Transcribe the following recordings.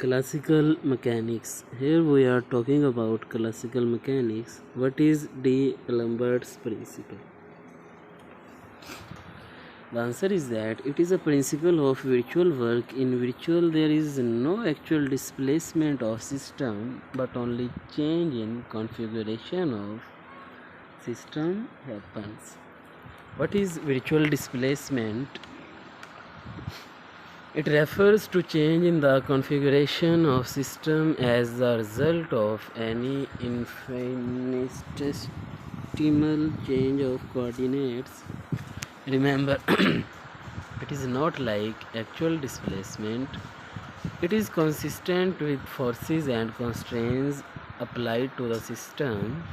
Classical mechanics. Here we are talking about classical mechanics. What is D'Alembert's principle? The answer is that it is a principle of virtual work. In virtual, there is no actual displacement of system, but only change in configuration of system happens. What is virtual displacement? It refers to change in the configuration of system as the result of any infinitesimal change of coordinates. Remember, it is not like actual displacement. It is consistent with forces and constraints applied to the system.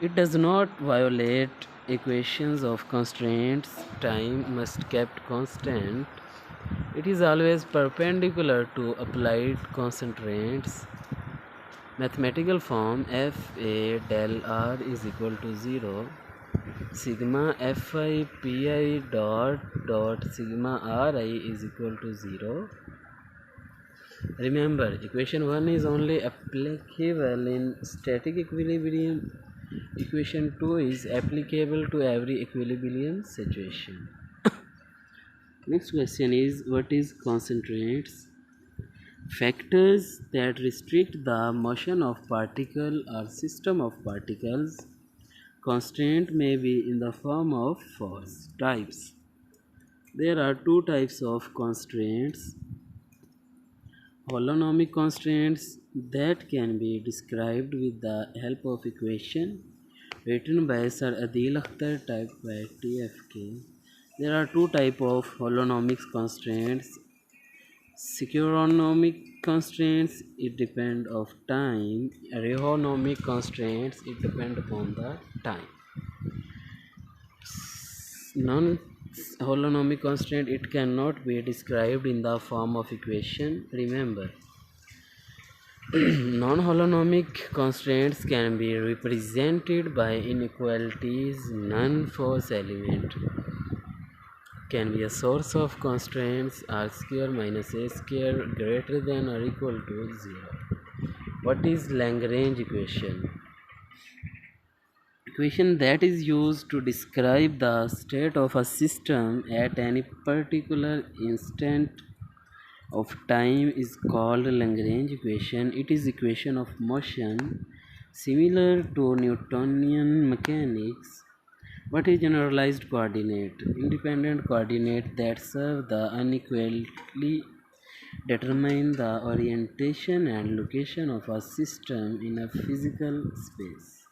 It does not violate equations of constraints. Time must kept constant. It is always perpendicular to applied constraints. Mathematical form Fa del r is equal to 0. Sigma Fi Pi dot sigma Ri is equal to 0. Remember, equation 1 is only applicable in static equilibrium. Equation 2 is applicable to every equilibrium situation. Next question is, what is constraints? Factors that restrict the motion of particle or system of particles. Constraint may be in the form of force. Types. There are two types of constraints. Holonomic constraints that can be described with the help of equation written by Sir Adil Akhtar typed by TFK. There are two types of holonomic constraints. Securonomic constraints, it depend of time. Rehonomic constraints, it depend upon the time. Non-holonomic constraint, it cannot be described in the form of equation. Remember, non-holonomic constraints can be represented by inequalities. Non-force element can be a source of constraints. R square minus a square greater than or equal to 0. What is Lagrange equation? Equation that is used to describe the state of a system at any particular instant of time is called Lagrange equation. It is equation of motion similar to Newtonian mechanics. What is generalized coordinate? Independent coordinate that serve the unequally determine the orientation and location of a system in a physical space.